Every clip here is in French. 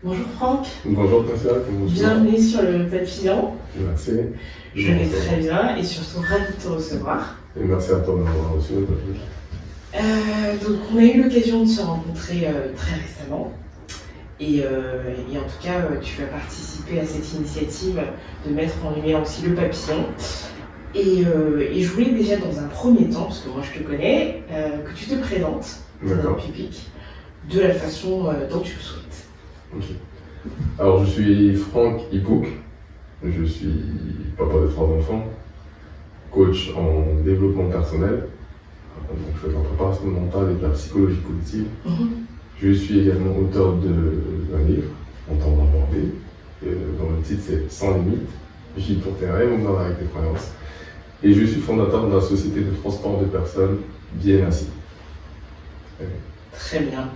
Bonjour Franck, Bonjour Pascal, comment tu vas? bienvenue sur le Papillon. Merci. Je vais très bien et surtout ravie de te recevoir. Et merci à toi de m'avoir reçu. Donc on a eu l'occasion de se rencontrer très récemment et en tout cas tu as participé à cette initiative de mettre en lumière aussi le papillon. Et je voulais déjà dans un premier temps, parce que moi je te connais, que tu te présentes dans le public de la façon dont tu le souhaites. Ok. Alors je suis Franck Ipouk, je suis papa de 3 enfants, coach en développement personnel, donc je fais de la préparation mentale et de la psychologie positive. Je suis également auteur d'un livre, On t'en a abordé, dont le titre c'est Sans limite, Vis pour tes rêves ou dans avec tes croyances. Et je suis fondateur de la société de transport de personnes Bien Assis. Très bien.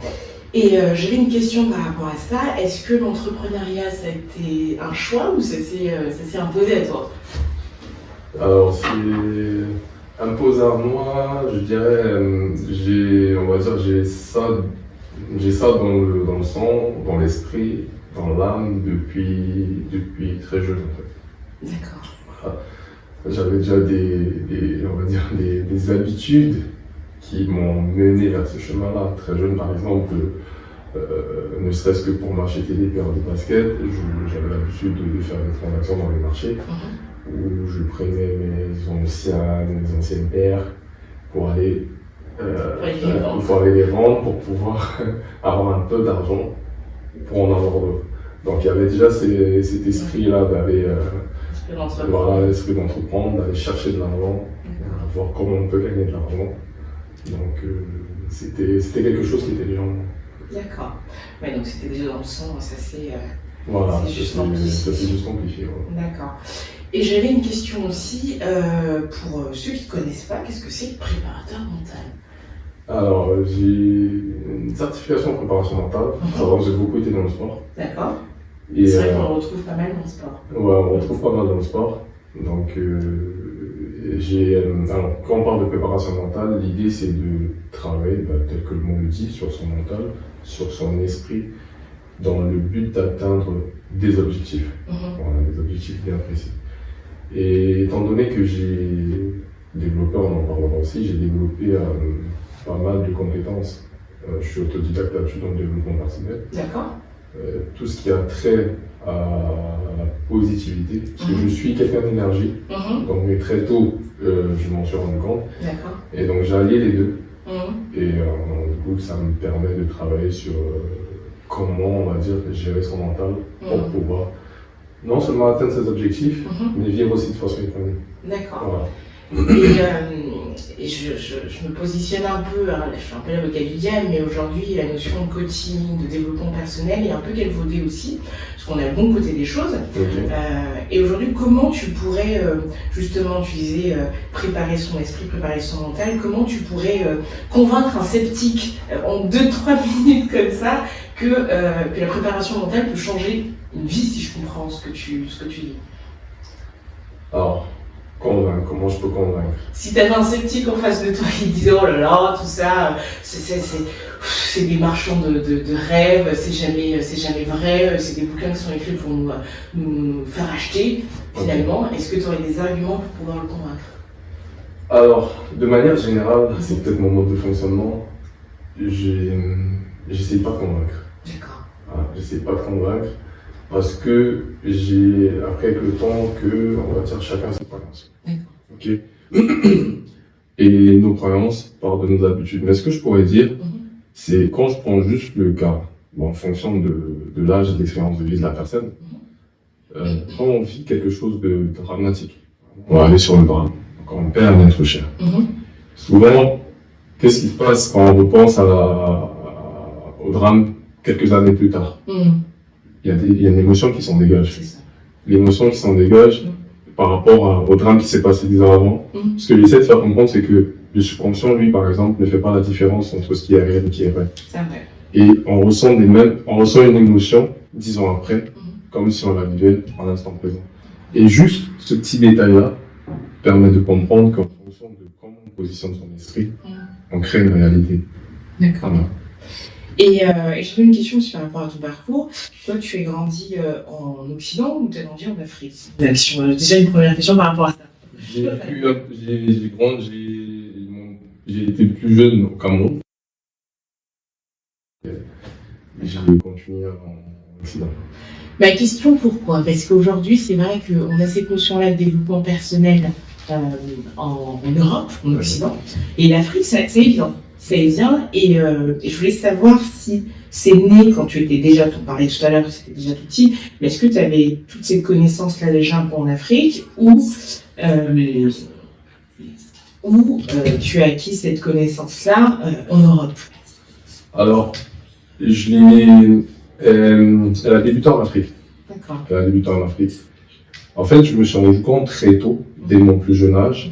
Et j'avais une question par rapport à ça. Est-ce que l'entrepreneuriat, ça a été un choix ou ça s'est imposé à toi? Alors, c'est imposé à moi, je dirais, j'ai ça dans le sang, dans l'esprit, dans l'âme depuis très jeune en fait. D'accord. Voilà. J'avais déjà des habitudes qui m'ont mené vers ce chemin-là. Très jeune, par exemple, ne serait-ce que pour m'acheter des paires de baskets, j'avais l'habitude de faire des transactions dans les marchés où je prenais mes anciennes paires pour aller les vendre, pour pouvoir avoir un peu d'argent pour en avoir d'autres. Donc il y avait déjà cet esprit-là d'aller l'esprit d'entreprendre, d'aller chercher de l'argent, voir comment on peut gagner de l'argent. Donc c'était quelque chose qui était déjà en moi. D'accord. Ouais, donc c'était déjà dans le sang, ça s'est juste amplifié. Ouais. D'accord. Et j'avais une question aussi, pour ceux qui ne connaissent pas, qu'est-ce que c'est le préparateur mental? Alors, j'ai une certification en préparation mentale. J'ai beaucoup été dans le sport. D'accord. C'est vrai qu'on le retrouve pas mal dans le sport. Ouais, on retrouve pas mal dans le sport. Donc, quand on parle de préparation mentale, l'idée c'est de travailler, tel que le mot le dit, sur son mental, sur son esprit, dans le but d'atteindre des objectifs. Voilà, des objectifs bien précis. Et étant donné que j'ai développé, on en parlera aussi, j'ai développé pas mal de compétences. Je suis autodidacte là-dessus dans le développement personnel. D'accord. Tout ce qui a trait à la positivité, parce que je suis quelqu'un d'énergie, donc mais très tôt je m'en suis rendu compte. D'accord. Et donc j'ai allié les deux. Et du coup ça me permet de travailler sur comment, on va dire, gérer son mental pour pouvoir non seulement atteindre ses objectifs, mais vivre aussi de façon épanouie. D'accord. Voilà. Et je me positionne un peu, je suis un peu l'avocat du diable, mais aujourd'hui la notion de coaching, de développement personnel est un peu galvaudée aussi, parce qu'on a le bon côté des choses. Et aujourd'hui, comment tu pourrais, justement, tu disais, préparer son esprit, préparer son mental, comment tu pourrais convaincre un sceptique en 2-3 minutes comme ça que la préparation mentale peut changer une vie, si je comprends ce que tu dis? Alors, convaincre, comment je peux convaincre? Si t'avais un sceptique en face de toi qui disait oh là là, tout ça, c'est des marchands de rêves, c'est jamais vrai, c'est des bouquins qui sont écrits pour nous faire acheter, finalement, est-ce que tu aurais des arguments pour pouvoir le convaincre? Alors, de manière générale, c'est peut-être mon mode de fonctionnement, j'essaie pas de convaincre. D'accord. Voilà, j'essaie pas de convaincre. Parce que j'ai appris avec le temps que, on va dire, chacun ses croyances. Ok. Et nos croyances partent de nos habitudes. Mais ce que je pourrais dire, c'est quand je prends juste le cas, en fonction de l'âge et de l'expérience de vie de la personne, quand on vit quelque chose de dramatique, on va aller sur le drame, quand on perd un être cher. Souvent, qu'est-ce qui se passe quand on repense au drame quelques années plus tard? Il y a une émotion qui s'en dégage. L'émotion qui s'en dégage par rapport au drame qui s'est passé 10 ans avant. Ce que j'essaie de faire comprendre, c'est que le subconscient, lui, par exemple, ne fait pas la différence entre ce qui est réel et ce qui est vrai. C'est vrai. Et on ressent une émotion 10 ans après, comme si on la vivait en l'instant présent. Et juste ce petit détail-là permet de comprendre qu'en fonction de comment on positionne son esprit, on crée une réalité. D'accord. Voilà. Et j'avais une question aussi par rapport à ton parcours. Toi, tu es grandi en Occident ou tu as grandi en Afrique? Déjà une première question par rapport à ça. J'ai été plus jeune au Cameroun. J'ai continué en Occident. Ma question, pourquoi? Parce qu'aujourd'hui, c'est vrai qu'on a cette notion-là de développement personnel en Europe, en Occident, et l'Afrique, c'est évident. C'est bien, et je voulais savoir si c'est né quand tu étais déjà, tu en parlais tout à l'heure, c'était déjà tout petit, mais est-ce que tu avais toutes ces connaissances-là déjà un peu en Afrique, ou tu as acquis cette connaissance-là en Europe? Alors, elle a débuté en Afrique. D'accord. Elle a débuté en Afrique. En fait, je me suis rendu compte très tôt, dès mon plus jeune âge,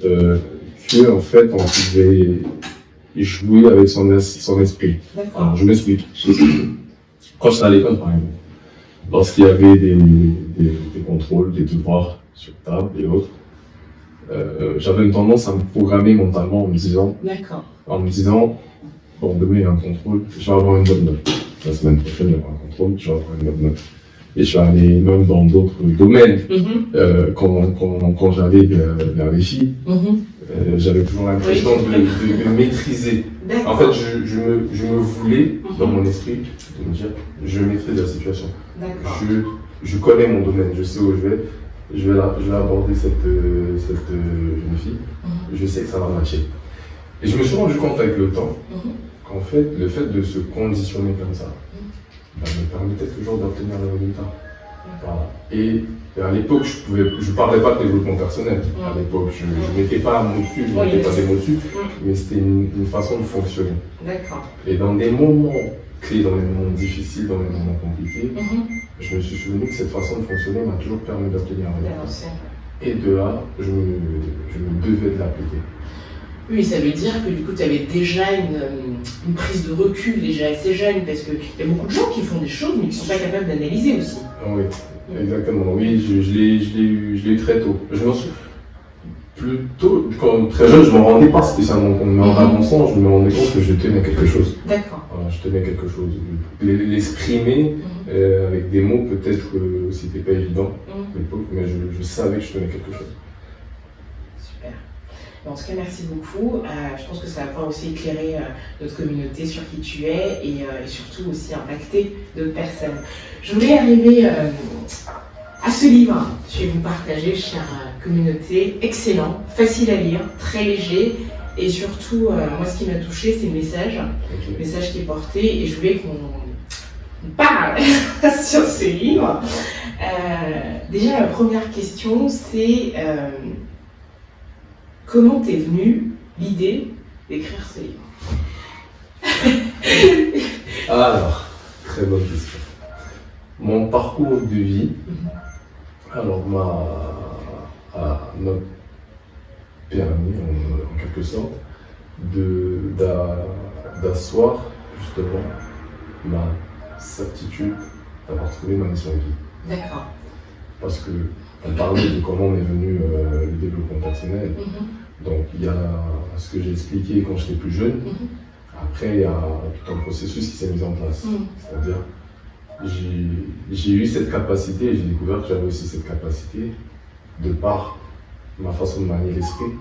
que en fait, on pouvait jouer avec son esprit. D'accord. Alors, je m'explique. Quand j'étais à l'école, par exemple, lorsqu'il y avait des contrôles, des devoirs sur table et autres, j'avais une tendance à me programmer mentalement en me disant, bon, demain il y a un contrôle, je vais avoir une bonne note. La semaine prochaine, il y aura un contrôle, je vais avoir une bonne note. Et je suis allé même dans d'autres domaines. Quand j'allais vers les filles, j'avais toujours l'impression de maîtriser. En fait, je me voulais, dans mon esprit, de me dire, je maîtrise la situation. Je connais mon domaine, je sais où je vais. Je vais aborder cette jeune fille. Je sais que ça va matcher. Et je me suis rendu compte avec le temps qu'en fait, le fait de se conditionner comme ça, me permettait toujours d'obtenir les résultats. Voilà. Et à l'époque, je ne parlais pas de développement personnel. À l'époque, je ne mettais pas un mot dessus, je ne mettais pas des mots dessus, mais c'était une façon de fonctionner. D'accord. Et dans des moments clés, dans les moments difficiles, dans les moments compliqués, je me suis souvenu que cette façon de fonctionner m'a toujours permis d'obtenir un résultat. Et de là, je me devais de l'appliquer. Oui, ça veut dire que du coup, tu avais déjà une prise de recul déjà assez jeune, parce qu'il y a beaucoup de gens qui font des choses, mais qui ne sont pas capables d'analyser aussi. Oui, exactement. Oui, je l'ai eu très tôt. Je m'en suis plutôt, quand très jeune, je ne me rendais pas spécialement compte, mais en avançant, je me rendais compte que je tenais quelque chose. D'accord. Voilà, je tenais quelque chose. L'exprimer avec des mots, peut-être c'était pas évident à l'époque, mais je savais que je tenais quelque chose. Super. En tout cas, merci beaucoup. Je pense que ça va pouvoir aussi éclairer notre communauté sur qui tu es et surtout aussi impacter d'autres personnes. Je voulais arriver à ce livre. Je vais vous partager, chère communauté. Excellent, facile à lire, très léger et surtout, moi ce qui m'a touché, c'est le message. Le message qui est porté et je voulais qu'on parle sur ce livre. Déjà, la première question, c'est comment t'es venue l'idée d'écrire ce livre? Alors, très bonne question. Mon parcours de vie, alors m'a permis, en quelque sorte, d'asseoir justement ma certitude d'avoir trouvé ma mission de vie. D'accord. Parce que on parlait de comment m'est venu le développement personnel. Donc il y a ce que j'ai expliqué quand j'étais plus jeune. Après il y a tout un processus qui s'est mis en place. C'est-à-dire j'ai eu cette capacité et j'ai découvert que j'avais aussi cette capacité de par ma façon de manier l'esprit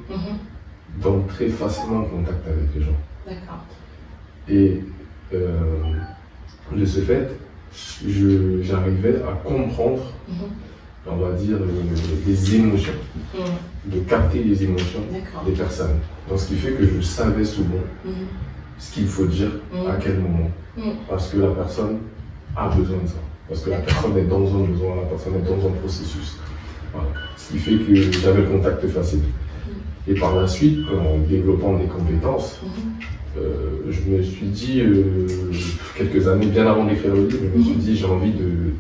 d'entrer facilement en contact avec les gens. D'accord. Et de ce fait, j'arrivais à comprendre on va dire, les émotions, de capter les émotions des personnes. Donc ce qui fait que je savais souvent ce qu'il faut dire, à quel moment. Parce que la personne a besoin de ça. Parce que la personne est dans un besoin, la personne est dans un processus. Voilà. Ce qui fait que j'avais le contact facile. Et par la suite, en développant des compétences, je me suis dit, quelques années, bien avant d'écrire le livre, je me suis dit j'ai envie de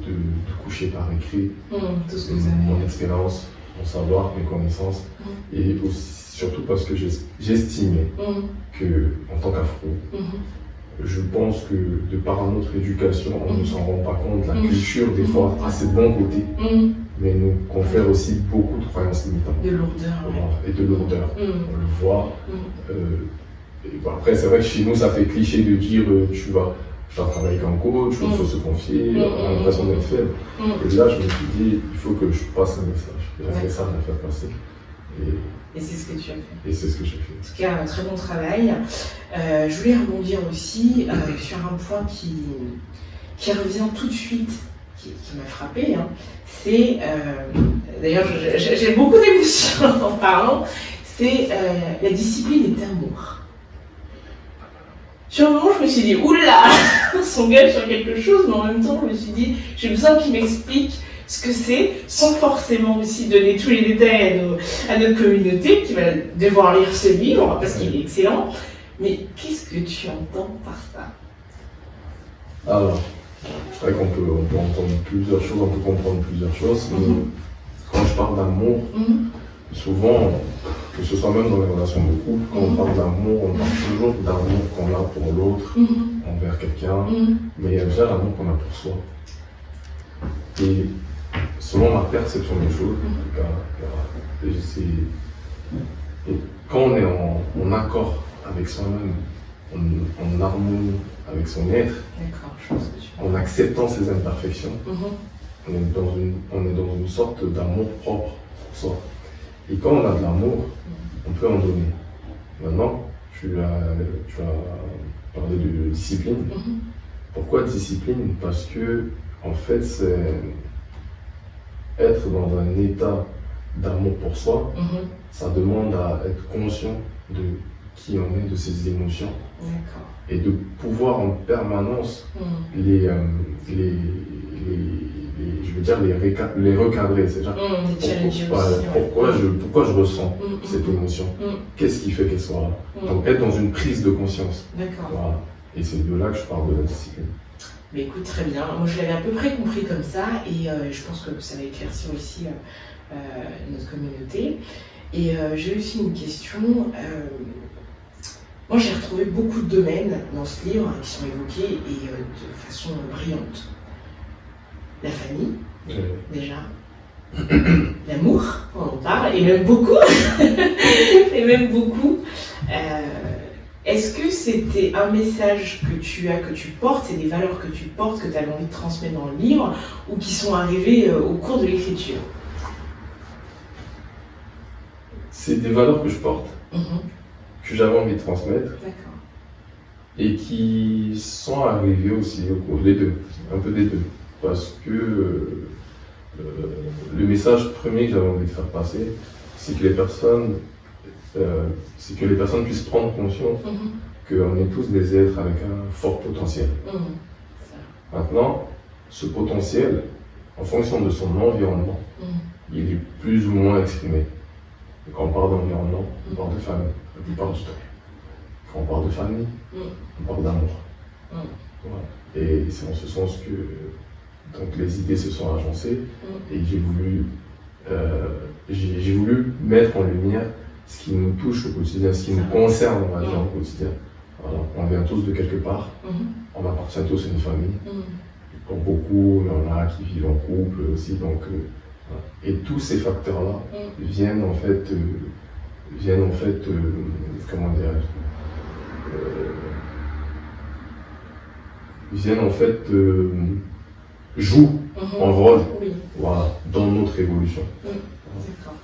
coucher par écrit mon expérience, mon savoir, mes connaissances, et aussi, surtout parce que j'estimais que, en tant qu'afro, je pense que de par notre éducation, on ne s'en rend pas compte, la culture des fois a ses bons côtés, mais nous confère aussi beaucoup de croyances limitantes. De lourdeur. Et de lourdeur. On le voit. Et bon, après, c'est vrai que chez nous, ça fait cliché de dire tu vas travailler avec un coach, il faut se confier, on a l'impression d'être faible. Et là, je me suis dit, il faut que je passe un message. Et un message à faire passer. Et c'est ce que tu as fait. Et c'est ce que j'ai fait. En tout cas, un très bon travail. Je voulais rebondir aussi sur un point qui revient tout de suite, qui m'a frappé. Hein. C'est, d'ailleurs, j'ai beaucoup d'émotions en parlant, c'est la discipline et l'amour. Sur le moment, je me suis dit, oula, on s'engage sur quelque chose, mais en même temps, je me suis dit, j'ai besoin qu'il m'explique ce que c'est, sans forcément aussi donner tous les détails à notre communauté, qui va devoir lire ce livre, parce qu'il est excellent. Mais qu'est-ce que tu entends par ça? Alors, c'est vrai qu'on peut entendre plusieurs choses, on peut comprendre plusieurs choses, mais quand je parle d'amour, souvent, que ce soit même dans les relations de couple, quand on parle d'amour, on parle toujours d'amour qu'on a pour l'autre, envers quelqu'un, mais il y a déjà l'amour qu'on a pour soi. Et selon ma perception des choses, et quand on est en accord avec soi-même, en harmonie avec son être, en acceptant ses imperfections, on est dans une sorte d'amour propre pour soi. Et quand on a de l'amour, on peut en donner. Maintenant, tu as parlé de discipline. Pourquoi discipline? Parce que, en fait, c'est être dans un état d'amour pour soi, ça demande à être conscient de qui on est, de ses émotions. Et de pouvoir en permanence les recadrer. C'est-à-dire pourquoi je ressens cette émotion, qu'est-ce qui fait qu'elle soit là. Donc être dans une prise de conscience. Voilà. Et c'est de là que je parle de la discipline. Mais écoute, très bien. Moi, je l'avais à peu près compris comme ça, et je pense que ça va éclaircir aussi notre communauté. Et j'ai aussi une question. Moi, j'ai retrouvé beaucoup de domaines dans ce livre qui sont évoqués et de façon brillante. La famille, déjà. L'amour, on en parle, et même beaucoup. Est-ce que c'était un message que tu portes, c'est des valeurs que tu portes, que tu avais envie de transmettre dans le livre, ou qui sont arrivées au cours de l'écriture? C'est des valeurs que je porte, que j'avais envie de transmettre, et qui sont arrivées aussi au cours des deux, un peu des deux, parce que le message premier que j'avais envie de faire passer, c'est que les personnes puissent prendre conscience qu'on est tous des êtres avec un fort potentiel. Maintenant, ce potentiel, en fonction de son environnement, il est plus ou moins exprimé. Et quand on parle d'environnement, on parle de famille, la plupart du temps. Quand on parle de famille, on parle d'amour. Voilà. Et c'est en ce sens que donc, les idées se sont agencées et j'ai voulu mettre en lumière ce qui nous touche au quotidien, ce qui nous concerne, on va dire, au quotidien. Voilà. On vient tous de quelque part, on appartient tous à une famille. Pour beaucoup, il y en a qui vivent en couple aussi, donc et tous ces facteurs-là viennent en fait, comment dire, jouent un rôle voilà, dans notre évolution.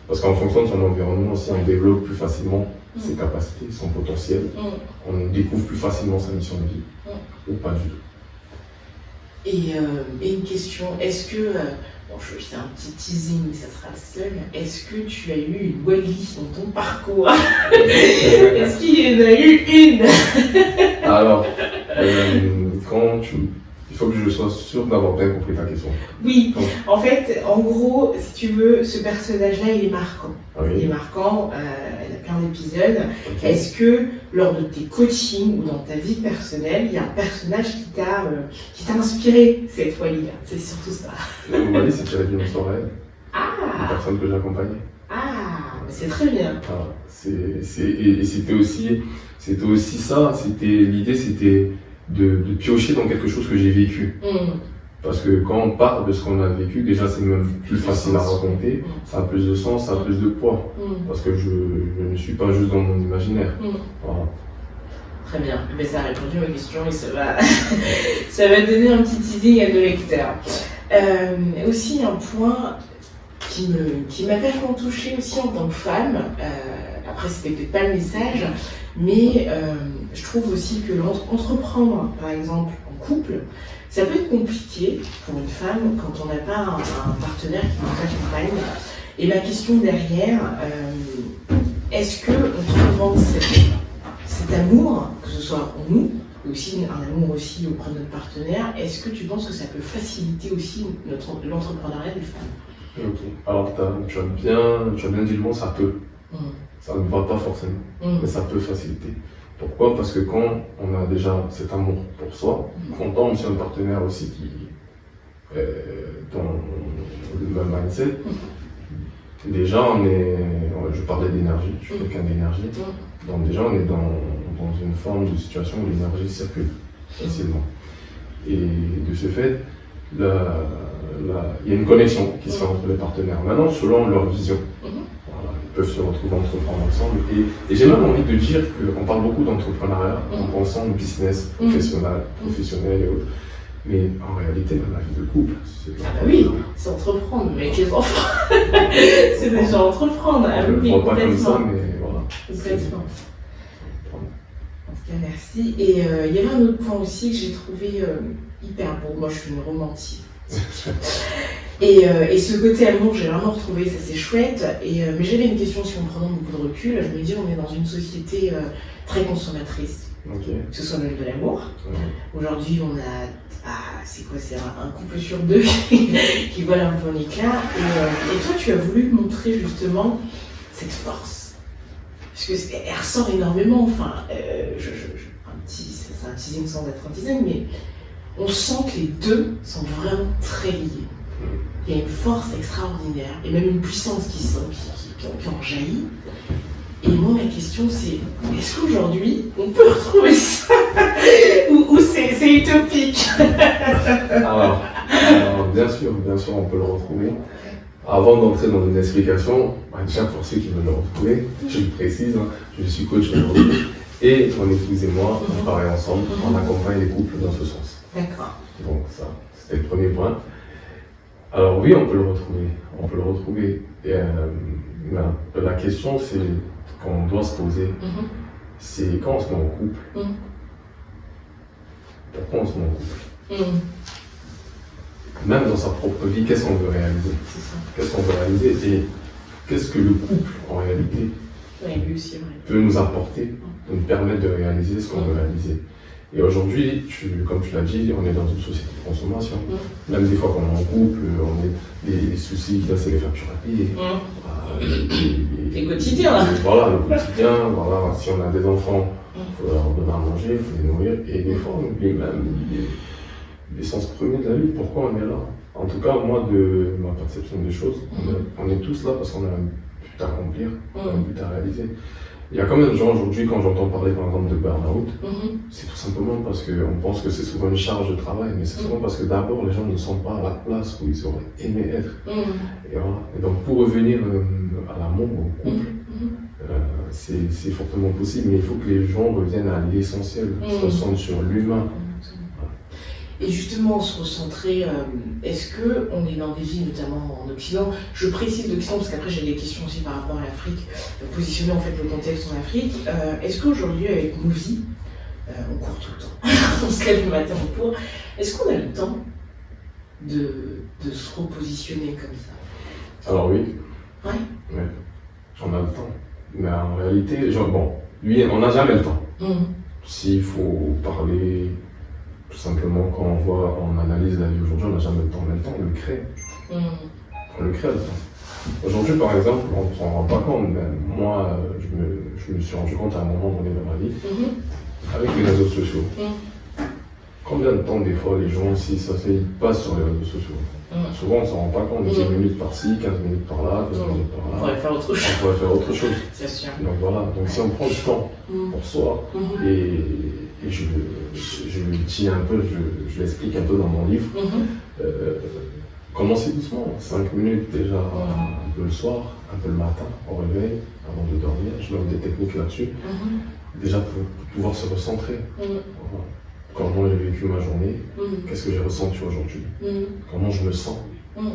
Parce qu'en fonction de son environnement aussi, on développe plus facilement ses capacités, son potentiel, on découvre plus facilement sa mission de vie, ou pas du tout. Et une question, est-ce que, c'est un petit teasing, mais ça sera le seul, est-ce que tu as eu une Wally dans ton parcours? Est-ce qu'il y en a eu une? Alors, il faut que je sois sûr d'avoir bien compris ta question. Oui, en fait, en gros, si tu veux, ce personnage-là, il est marquant. Il est marquant, il y a plein d'épisodes. Est-ce que, lors de tes coachings ou dans ta vie personnelle, il y a un personnage qui t'a inspiré cette Wally-là? C'est surtout ça. Wally, c'est tiré d'une histoire réelle. Une personne que j'accompagnais. C'est très bien. Et c'était aussi ça. L'idée, c'était de piocher dans quelque chose que j'ai vécu. Parce que quand on parle de ce qu'on a vécu, déjà c'est même plus facile à raconter, ça a plus de sens, ça a plus de poids. Parce que je ne suis pas juste dans mon imaginaire. Voilà. Très bien, mais ça a répondu à ma question et ça va, ça va donner un petit teasing à nos lecteurs. Aussi un point qui m'a vachement touchée aussi en tant que femme, après c'était peut-être pas le message, mais je trouve aussi que entreprendre par exemple en couple, ça peut être compliqué pour une femme quand on n'a pas un partenaire qui nous accompagne. Et ma question derrière, est-ce qu'on trouve cet amour, que ce soit en nous, mais aussi un amour aussi auprès de notre partenaire, est-ce que tu penses que ça peut faciliter aussi l'entrepreneuriat des femmes? Ok, alors tu as bien dit le mot, ça peut. Ça ne va pas forcément, mais ça peut faciliter. Pourquoi? Parce que quand on a déjà cet amour pour soi, quand on tombe sur un partenaire aussi qui est dans le même mindset, déjà je parlais d'énergie, je suis quelqu'un d'énergie, donc déjà on est dans une forme de situation où l'énergie circule facilement. Et de ce fait, il y a une connexion qui se fait entre les partenaires. Maintenant, selon leur vision, voilà, ils peuvent se retrouver entreprendre ensemble. Et j'ai même envie de dire qu'on parle beaucoup d'entrepreneuriat en pensant au business professionnel et autres. Mais en réalité, dans la vie de couple, c'est c'est entreprendre, mais avec les enfants, c'est déjà entreprendre. Je ne le vois pas comme ça, mais voilà. Complètement. En tout cas, merci. Et il y avait un autre point aussi que j'ai trouvé hyper beau. Moi, je suis une romantique. Et ce côté amour, j'ai vraiment retrouvé, ça c'est chouette. Mais j'avais une question, si on prenant beaucoup de recul, je me dis, on est dans une société très consommatrice. Que ce soit même de l'amour. Aujourd'hui, on a, c'est un couple sur deux qui vole un peu en éclat. Et toi, tu as voulu montrer justement cette force. Parce qu'elle ressort énormément. Enfin, c'est un teasing sans être un teasing, mais on sent que les deux sont vraiment très liés. Il y a une force extraordinaire et même une puissance qui en jaillit. Et moi, ma question, c'est est-ce qu'aujourd'hui, on peut retrouver ça ou c'est utopique? alors, bien sûr, on peut le retrouver. Avant d'entrer dans une explication, déjà pour ceux qui veulent le retrouver, je le précise, je suis coach aujourd'hui et mon épouse et moi, on travaille ensemble, on accompagne les couples dans ce sens. D'accord. Donc ça, c'était le premier point. Alors oui, on peut le retrouver. Et, la question, c'est qu'on doit se poser, c'est quand on se met en couple. Pourquoi on se met en couple? Même dans sa propre vie, qu'est-ce qu'on veut réaliser? Qu'est-ce qu'on veut réaliser et qu'est-ce que le couple, en réalité, peut nous apporter, nous permettre de réaliser ce qu'on veut réaliser. Et aujourd'hui, comme tu l'as dit, on est dans une société de consommation. Même des fois qu'on est en couple, on a des soucis, c'est les factures à payer. Les quotidiens. Voilà, le quotidien. Voilà, si on a des enfants, il faut leur donner à manger, il faut les nourrir. Et des fois, on oublie même l'essence première de la vie. Pourquoi on est là? En tout cas, moi, de ma perception des choses, on est tous là parce qu'on a un but à accomplir, un but à réaliser. Il y a quand même des gens aujourd'hui, quand j'entends parler par exemple de burn-out, c'est tout simplement parce qu'on pense que c'est souvent une charge de travail, mais c'est souvent parce que d'abord les gens ne sont pas à la place où ils auraient aimé être. Et, voilà. Et donc pour revenir à l'amour, au couple, c'est fortement possible, mais il faut que les gens reviennent à l'essentiel, se recentrent sur l'humain. Et justement, se recentrer, est-ce qu'on est dans des vies, notamment en Occident, je précise l'Occident parce qu'après j'ai des questions aussi par rapport à l'Afrique, positionner en fait le contexte en Afrique, est-ce qu'aujourd'hui avec nos vies, on court tout le temps, on se lève le matin, on court, est-ce qu'on a le temps de se repositionner comme ça? Alors oui. Ouais. On a le temps. Mais en réalité, lui, on n'a jamais le temps. S'il faut parler... Tout simplement, quand on analyse la vie aujourd'hui, on n'a jamais le temps. En même temps, on le crée. On le crée le temps. Aujourd'hui, par exemple, on ne s'en rend pas compte, mais moi, je me suis rendu compte à un moment donné dans ma vie, avec les réseaux sociaux. Combien de temps, des fois, les gens, si ça fait, ils passent sur les réseaux sociaux? Souvent, on ne s'en rend pas compte. 10 minutes par-ci, 15 minutes par-là, 15 minutes par-là. On pourrait faire autre chose. On pourrait faire autre chose. C'est sûr. Donc voilà, donc si on prend du temps pour soi, et je le dis un peu, je l'explique un peu dans mon livre, commencez doucement, 5 minutes déjà, un peu le soir, un peu le matin, au réveil, avant de dormir, je donne des techniques là-dessus. déjà pour pouvoir se recentrer. Voilà. Comment j'ai vécu ma journée, qu'est-ce que j'ai ressenti aujourd'hui, comment je me sens. Voilà.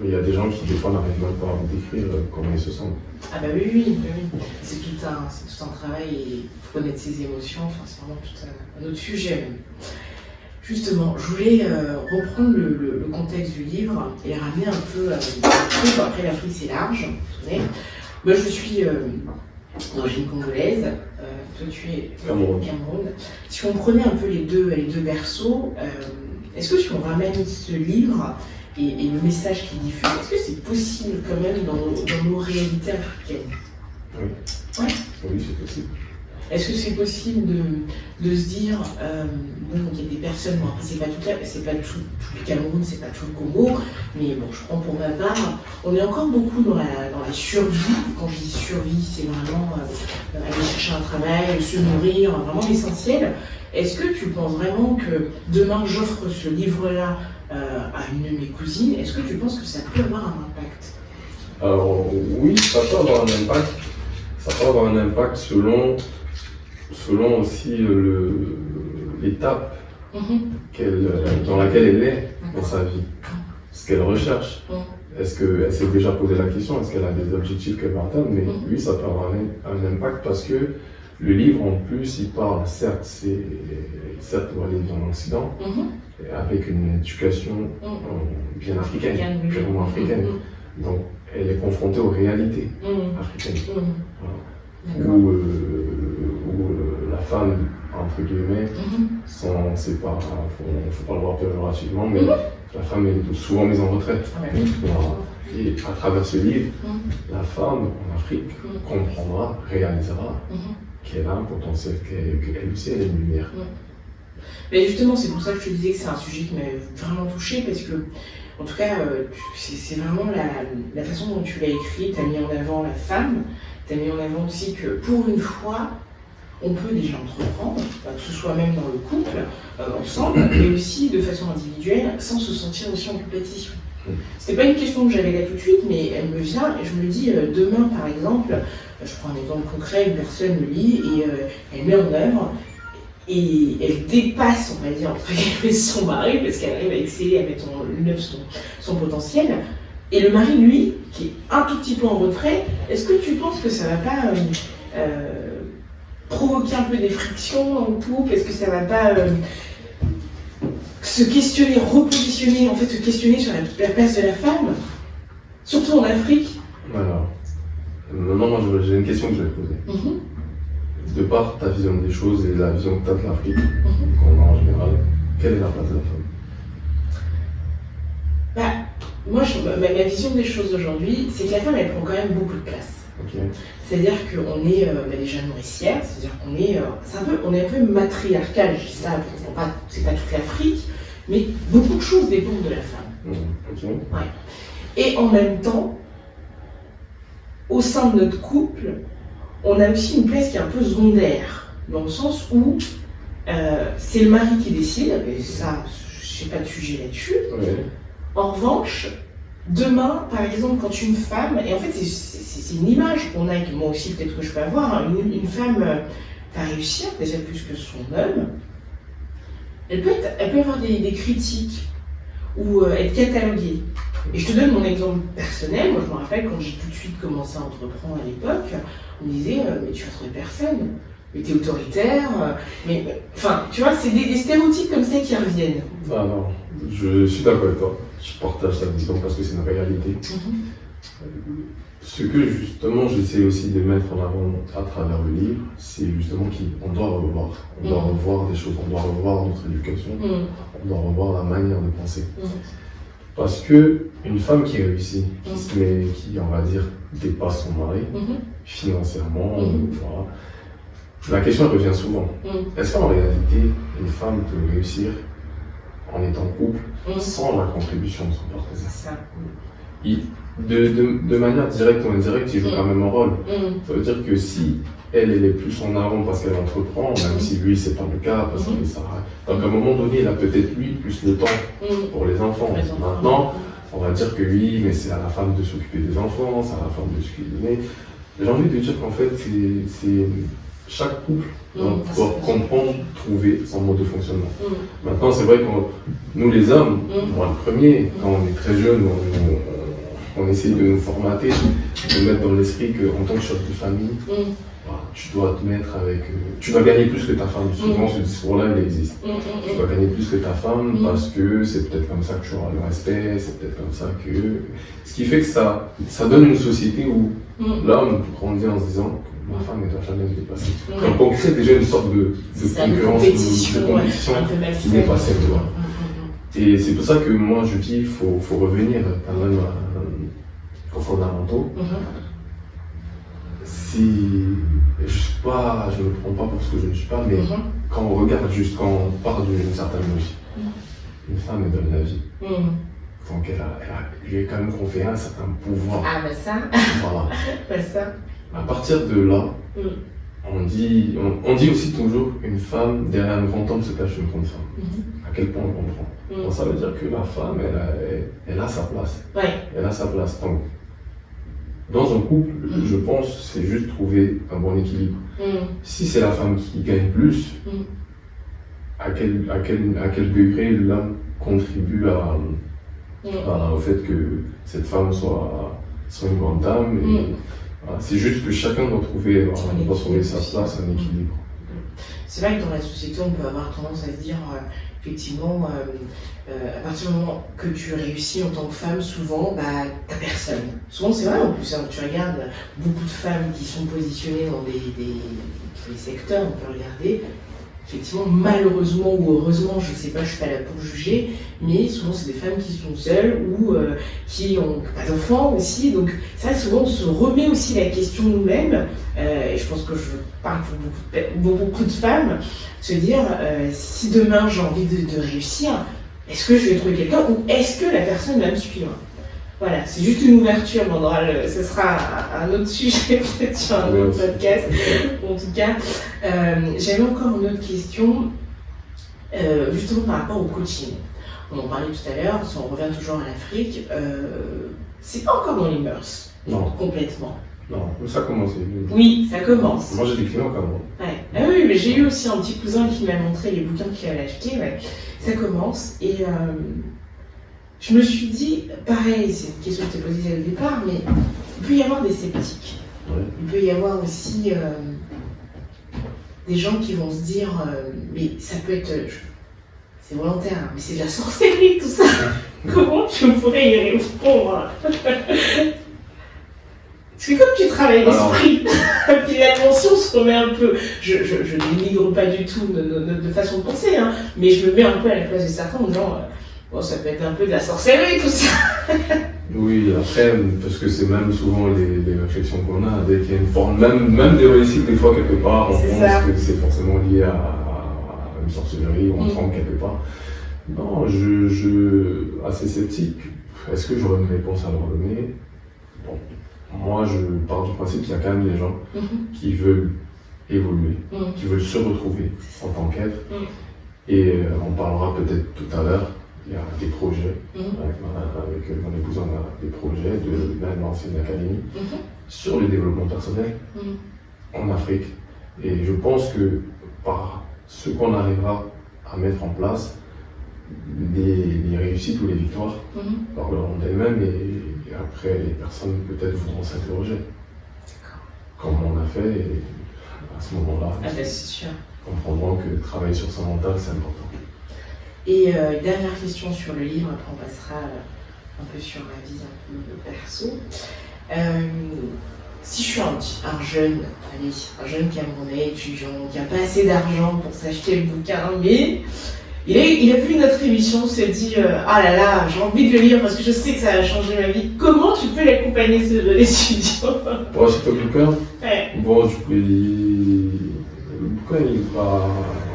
Il y a des gens qui, des fois, n'arrivent même pas à me décrire comment ils se sentent. Ah bah oui. C'est tout un travail et il faut connaître ses émotions, enfin, c'est vraiment tout un autre sujet même. Justement, je voulais reprendre le contexte du livre et ramener un peu après l'Afrique c'est large, vous savez. Moi je suis d'origine congolaise, toi tu es Cameroun. Si on prenait un peu les deux berceaux, est-ce que si on ramène ce livre et le message qu'il diffuse, est-ce que c'est possible quand même dans nos réalités africaines? Oui. Ouais. Oui, c'est possible. Est-ce que c'est possible de se dire, bon, il y a des personnes, bon, après c'est pas tout le Cameroun, c'est pas tout le Congo, mais bon, je prends pour ma part, on est encore beaucoup dans la survie. Quand je dis survie, c'est vraiment aller chercher un travail, se nourrir, vraiment l'essentiel. Est-ce que tu penses vraiment que demain j'offre ce livre-là à une de mes cousines, est-ce que tu penses que ça peut avoir un impact? Alors oui, ça peut avoir un impact. Ça peut avoir un impact selon aussi l'étape dans laquelle elle est dans sa vie, ce qu'elle recherche. Est-ce qu'elle s'est déjà posé la question, est-ce qu'elle a des objectifs qu'elle veut atteindre? Mais oui, ça peut avoir un impact parce que le livre, en plus, il parle, certes, pour aller dans l'Occident, avec une éducation bien africaine, purement africaine. Donc, elle est confrontée aux réalités africaines. Voilà. Où la femme, entre guillemets, c'est pas, faut pas le voir péjorativement, mais la femme est souvent mise en retraite. Voilà. Et à travers ce livre, la femme en Afrique comprendra, réalisera qu'elle a un potentiel, qu'elle aussi elle a une lumière. Mais justement, c'est pour ça que je te disais que c'est un sujet qui m'avait vraiment touchée, parce que, en tout cas, c'est vraiment la façon dont tu l'as écrit. Tu as mis en avant la femme, tu as mis en avant aussi que pour une fois, on peut déjà entreprendre, que ce soit même dans le couple, ensemble, mais aussi de façon individuelle, sans se sentir aussi en compétition. C'était pas une question que j'avais là tout de suite, mais elle me vient et je me dis, demain par exemple, je prends un exemple concret, une personne me lit et elle met en œuvre et elle dépasse, on va dire, entre guillemets, son mari, parce qu'elle arrive à exceller, à mettre en œuvre son potentiel. Et le mari, lui, qui est un tout petit peu en retrait, est-ce que tu penses que ça va pas provoquer un peu des frictions dans le couple? Est-ce que ça va pas se questionner, repositionner, en fait se questionner sur la place de la femme, surtout en Afrique? Alors, maintenant, moi j'ai une question que je vais te poser. De par ta vision des choses et la vision que tu as de l'Afrique, en général, quelle est la place de la femme? Moi, ma vision des choses aujourd'hui, c'est que la femme, elle prend quand même beaucoup de place. C'est-à-dire qu'on est déjà nourricière, c'est-à-dire qu'on est, on est un peu matriarcal, je dis ça, c'est pas toute l'Afrique, mais beaucoup de choses dépendent de la femme. Ouais. Et en même temps, au sein de notre couple, on a aussi une place qui est un peu secondaire, dans le sens où c'est le mari qui décide, et ça, je n'ai pas de sujet là-dessus. En revanche, demain, par exemple, quand une femme, et en fait c'est une image qu'on a, et que moi aussi peut-être que je peux avoir, une femme va réussir, déjà plus que son homme, elle peut avoir des critiques ou être cataloguée. Et je te donne mon exemple personnel. Moi je me rappelle quand j'ai tout de suite commencé à entreprendre à l'époque, on me disait mais tu vas trouver personne, mais t'es autoritaire, enfin tu vois, c'est des stéréotypes comme ça qui reviennent. Ah non, je suis d'accord avec toi, je partage ta vision parce que c'est une réalité. Ce que justement j'essaie aussi de mettre en avant à travers le livre, c'est justement qu'on doit revoir. On doit revoir des choses, on doit revoir notre éducation, on doit revoir la manière de penser. Parce que une femme qui réussit, qui on va dire dépasse son mari financièrement, voilà, la question revient souvent. Est-ce qu'en réalité une femme peut réussir en étant en couple sans la contribution de son partenaire? De manière directe ou indirecte, il joue quand même un rôle. Ça veut dire que si elle est plus en avant parce qu'elle entreprend, même si lui c'est pas le cas, parce qu'il s'arrête. Donc à un moment donné, il a peut-être lui plus le temps pour les enfants. Maintenant, on va dire que oui, mais c'est à la femme de s'occuper des enfants, c'est à la femme de se cuisiner. J'ai envie de dire qu'en fait, chaque couple doit comprendre, trouver son mode de fonctionnement. Maintenant, c'est vrai que nous les hommes, moi le premier, quand on est très jeune, on essaie de nous formater, de mettre dans l'esprit qu'en tant que chef de famille, voilà, tu dois te mettre avec... tu vas gagner plus que ta femme. Souvent, ce discours-là, il existe. Tu vas gagner plus que ta femme parce que c'est peut-être comme ça que tu auras le respect, c'est peut-être comme ça que... Ce qui fait que ça donne une société où l'homme grandit en se disant que ma femme ne doit jamais me dépasser. Donc on crée déjà une sorte de concurrence, de compétition qui n'est pas saine. Et c'est pour ça que moi je dis qu'il faut revenir quand même aux fondamentaux. Si je ne me prends pas pour ce que je ne suis pas, mais quand on regarde juste, quand on part d'une certaine logique, une femme elle donne la vie. Donc elle lui est quand même conféré un certain pouvoir. Ah ben ça. Voilà. Ben ça. À partir de là, on dit aussi toujours une femme, derrière un grand homme se cache une grande femme. À quel point on comprend. Donc ça veut dire que la femme, elle a sa place. Ouais. Elle a sa place. Donc, dans un couple, je pense, c'est juste trouver un bon équilibre. Si c'est la femme qui gagne plus, à quel degré l'homme contribue au fait que cette femme soit une grande dame. Voilà, c'est juste que chacun doit trouver sa place, un équilibre. C'est vrai que dans la société, on peut avoir tendance à se dire, effectivement, à partir du moment que tu réussis en tant que femme, souvent, t'as personne. Souvent, c'est vrai en plus, hein, tu regardes beaucoup de femmes qui sont positionnées dans des secteurs, on peut regarder. Effectivement, malheureusement ou heureusement, je ne sais pas, je ne suis pas là pour juger, mais souvent c'est des femmes qui sont seules ou qui n'ont pas d'enfants aussi. Donc ça, souvent, on se remet aussi la question nous-mêmes, et je pense que je parle pour beaucoup de femmes, se dire, si demain j'ai envie de réussir, est-ce que je vais trouver quelqu'un ou est-ce que la personne va me suivre ? Voilà, c'est juste une ouverture, mais ce sera un autre sujet peut-être sur un autre podcast. En tout cas, j'avais encore une autre question, justement par rapport au coaching. On en parlait tout à l'heure, si on revient toujours à l'Afrique, c'est pas encore dans les mœurs, complètement. Non, ça commence. Oui, ça commence. Moi j'ai des clients comme moi. Ouais. Ah oui, mais j'ai eu aussi un petit cousin qui m'a montré les bouquins qu'il avait achetés. Ouais. Ça commence et... je me suis dit, pareil, c'est une question que tu as posée au départ, mais il peut y avoir des sceptiques. Il peut y avoir aussi des gens qui vont se dire, mais ça peut être, c'est volontaire, mais c'est de la sorcellerie tout ça. Comment tu pourrais y répondre? Parce que comme tu travailles l'esprit, puis l'attention se remet un peu, je dénigre pas du tout de façon de penser, hein, mais je me mets un peu à la place de certains en disant, bon, ça peut être un peu de la sorcellerie tout ça. Oui, après, parce que c'est même souvent les réflexions qu'on a, dès qu'il y a une forme, même des réussites, des fois quelque part, on pense que c'est forcément lié à une sorcellerie, on trempe quelque part. Non, assez sceptique. Est-ce que j'aurais une réponse à leur donner? Bon, moi je pars du principe qu'il y a quand même des gens qui veulent évoluer, qui veulent se retrouver en tant qu'être. Et on parlera peut-être tout à l'heure. Il y a des projets, avec mon épouse, on a des projets de l'ancienne académie sur le développement personnel en Afrique. Et je pense que par ce qu'on arrivera à mettre en place, les réussites ou les victoires parleront d'elles-mêmes et après les personnes peut-être voudront s'interroger. Comme on a fait, et à ce moment-là, c'est sûr. Comprendront que travailler sur son mental, c'est important. Et dernière question sur le livre, après on passera un peu sur ma vie un peu perso. Si je suis un jeune Camerounais étudiant qui n'a pas assez d'argent pour s'acheter le bouquin, mais il a vu notre émission, se dit ah là là, j'ai envie de le lire parce que je sais que ça va changer ma vie. Comment tu peux l'accompagner ce jeune étudiant? Pour acheter le bouquin, bon, le bouquin,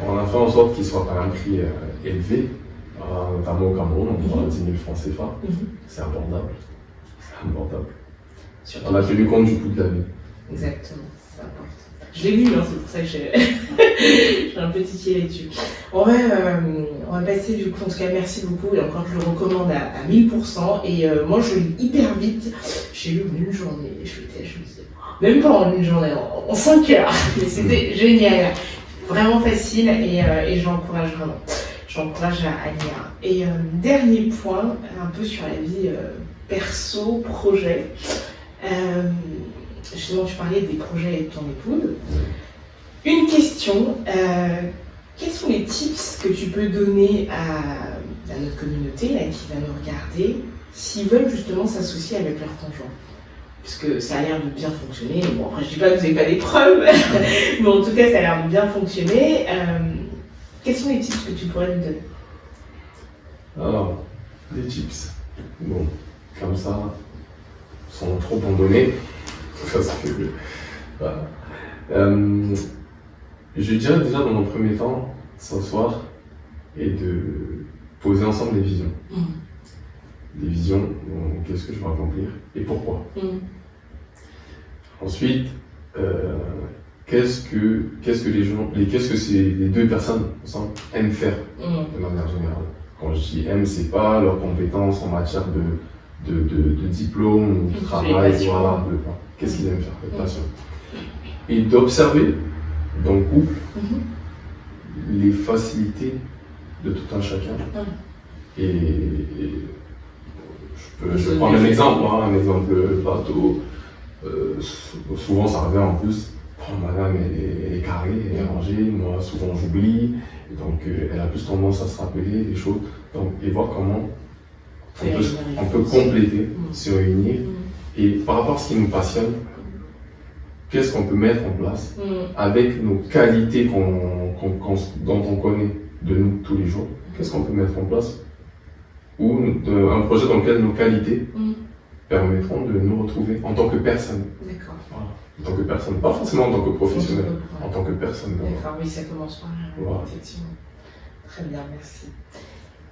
on a fait en sorte qu'il soit par un prix élevé, notamment au Cameroun, on parle de 10 000 francs CFA. C'est abordable. On a tenu compte du coût de la vie. Exactement, c'est important. Je l'ai lu, hein, c'est pour ça que j'ai un petit titillé là-dessus. On va passer du coup, en tout cas merci beaucoup, et encore je le recommande à 1000%, et moi je lis hyper vite, j'ai lu en une journée, je me disais, même pas en une journée, en 5 heures. Et c'était génial, vraiment facile et j'encourage vraiment. J'encourage à lire. Et dernier point, un peu sur la vie perso, projet. Justement, tu parlais des projets avec ton épouse. Une question, quels sont les tips que tu peux donner à notre communauté là, qui va nous regarder s'ils veulent justement s'associer avec leur conjoint? Parce que ça a l'air de bien fonctionner. Bon, après, je dis pas que vous n'avez pas des preuves, mais en tout cas, ça a l'air de bien fonctionner. Quels sont les tips que tu pourrais nous donner? Alors, des tips. Bon, comme ça, sans trop en donner, parce que voilà. Je dirais déjà dans un premier temps, s'asseoir et de poser ensemble des visions. Des visions, qu'est-ce que je veux accomplir et pourquoi. Ensuite, qu'est-ce que les deux personnes ensemble aiment faire de manière générale. Quand je dis aiment, c'est pas leurs compétences en matière de diplôme ou de travail, voilà, qu'est-ce qu'ils aiment faire, les passions. Et d'observer dans le couple les facilités de tout un chacun. Et je prends un exemple bateau. Souvent ça revient en plus. Oh, madame elle est carrée, elle est rangée, moi souvent j'oublie. Donc elle a plus tendance à se rappeler des choses. Donc, et voir comment on peut compléter, se réunir. Et par rapport à ce qui nous passionne, qu'est-ce qu'on peut mettre en place avec nos qualités dont on connaît de nous tous les jours? Qu'est-ce qu'on peut mettre en place? Ou un projet dans lequel nos qualités permettront de nous retrouver en tant que personne. D'accord. Voilà. En tant que personne, pas forcément en tant que professionnel, en tant que personne. D'accord, oui, ça commence par là, voilà. Effectivement. Très bien, merci.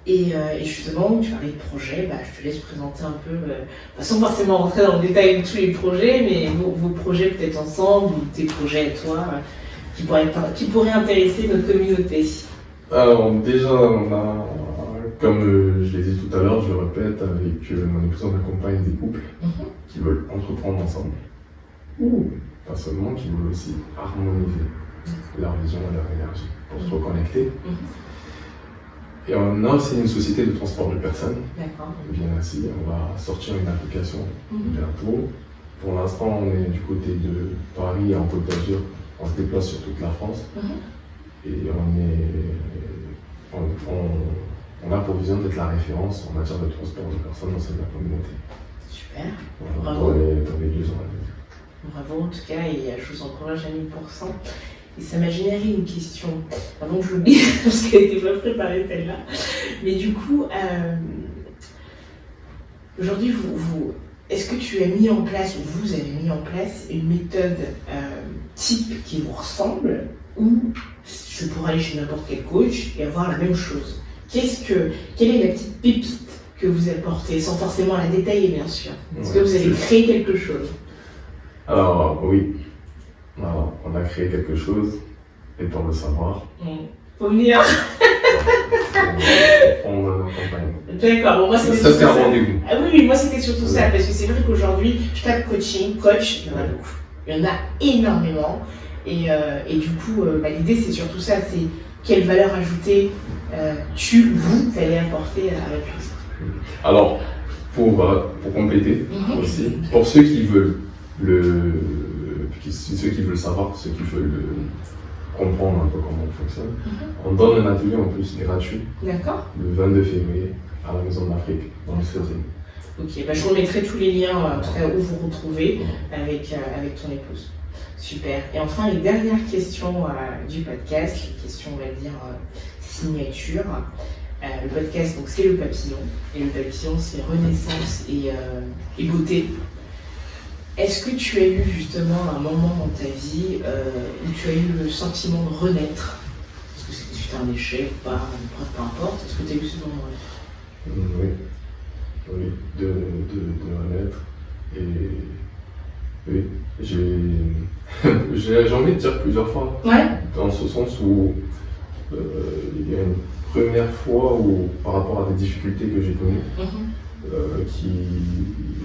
Et justement, tu parlais de projets, je te laisse présenter un peu, sans forcément rentrer dans le détail de tous les projets, mais vos projets peut-être ensemble, ou tes projets à toi, qui pourraient intéresser notre communauté. Alors déjà, on a, comme je l'ai dit tout à l'heure, je le répète, avec mon épouse, on accompagne des couples qui veulent entreprendre ensemble, ou pas seulement, qui veulent aussi harmoniser leur vision et leur énergie pour se reconnecter. Et on a aussi une société de transport de personnes. D'accord. Bien ainsi, on va sortir une application bientôt. Pour l'instant, on est du côté de Paris et en Côte d'Azur. On se déplace sur toute la France. Et on a pour vision d'être la référence en matière de transport de personnes au sein de la communauté. Super. Voilà, Bravo. Dans les 2 ans à venir. Bravo en tout cas, et je vous encourage à 1000%. Et ça m'a généré une question, avant que je l'oublie, parce qu'elle n'était pas préparée celle-là. Mais du coup, aujourd'hui, est-ce que tu as mis en place, ou vous avez mis en place, une méthode type qui vous ressemble, ou je pourrais aller chez n'importe quel coach et avoir la même chose? Quelle est la petite pépite que vous apportez, sans forcément la détailler bien sûr? Est-ce que vous avez créé quelque chose? Alors oui. Alors, on a créé quelque chose, et pour le savoir, faut venir. On va accompagner. D'accord, bon, moi c'était ça, c'est un rendez-vous. Ah oui, moi c'était surtout ça, parce que c'est vrai qu'aujourd'hui, je tape coaching, coach, il y en a beaucoup. Il y en a énormément. Et du coup, l'idée c'est surtout ça, c'est quelle valeur ajoutée vous allez apporter à votre chose. Alors, pour compléter aussi, pour ceux qui veulent ceux qui veulent savoir, ceux qui veulent comprendre un peu comment on fonctionne, on donne un atelier en plus gratuit. D'accord. Le 22 février à la Maison de l'Afrique, dans le 16e. Ok, je remettrai tous les liens, en tout cas où vous retrouvez avec ton épouse. Super. Et enfin, les dernières questions du podcast, les questions, on va dire, signature. Le podcast, donc c'est le papillon. Et le papillon, c'est renaissance et beauté. Est-ce que tu as eu justement un moment dans ta vie où tu as eu le sentiment de renaître? Est-ce que c'était suite à un échec ou pas, peu importe. Est-ce que tu as eu ce moment-là? Oui, de renaître. Et oui, j'ai envie de dire plusieurs fois. Ouais. Dans ce sens où il y a une première fois où, par rapport à des difficultés que j'ai connues,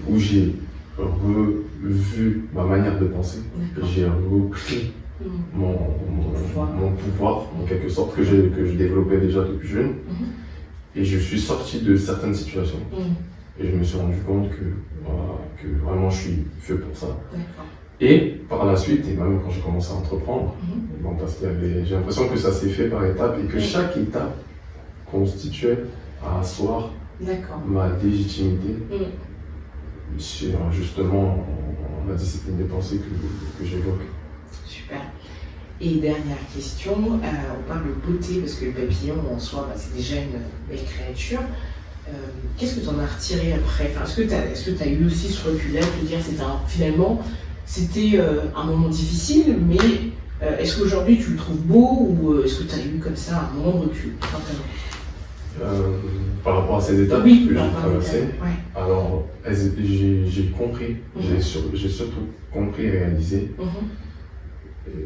où j'ai revu ma manière de penser. D'accord. J'ai repris mon pouvoir, en quelque sorte, que je développais déjà depuis jeune. Et je suis sorti de certaines situations. Et je me suis rendu compte que vraiment je suis fait pour ça. D'accord. Et par la suite, et même quand j'ai commencé à entreprendre, bon, parce qu'il y avait, j'ai l'impression que ça s'est fait par étapes et que chaque étape constituait à asseoir ma légitimité sur justement la discipline des pensées que j'évoque. Super. Et dernière question, on parle de beauté parce que le papillon en soi, c'est déjà une belle créature. Qu'est-ce que tu en as retiré après? Est-ce que tu as eu aussi ce recul-là de te dire finalement c'était un moment difficile, mais est-ce qu'aujourd'hui tu le trouves beau ou est-ce que tu as eu comme ça un moment de recul? Par rapport à ces étapes que j'ai traversées, alors j'ai compris, j'ai surtout compris et réalisé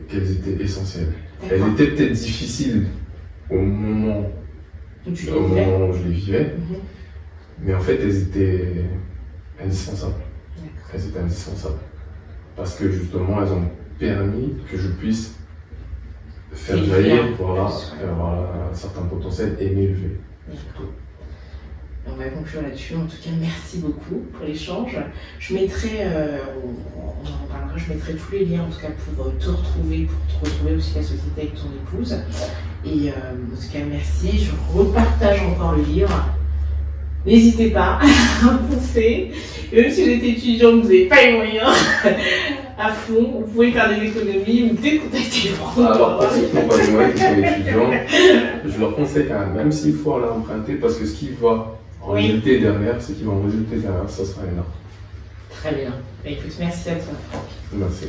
qu'elles étaient essentielles. Elles étaient peut-être difficiles au moment où je les vivais, mais en fait elles étaient indispensables. Elles étaient indispensables. Parce que justement elles ont permis que je puisse faire jaillir un certain potentiel et m'élever. On va conclure là-dessus. En tout cas, merci beaucoup pour l'échange. Je mettrai, on en reparlera, je mettrai tous les liens en tout cas pour te retrouver aussi la société avec ton épouse. Et en tout cas, merci. Je repartage encore le livre. N'hésitez pas à foncer. Et même si vous êtes étudiant, vous n'avez pas les moyens à fond, vous pouvez faire des économies ou peut-être contacter Franck. Alors, pour ceux qui n'ont pas les moyens, qui sont étudiants, je leur conseille quand même s'il faut aller emprunter, parce que ce qui va en résulter derrière, ça sera énorme. Très bien. Écoute, merci à toi, Franck. Merci.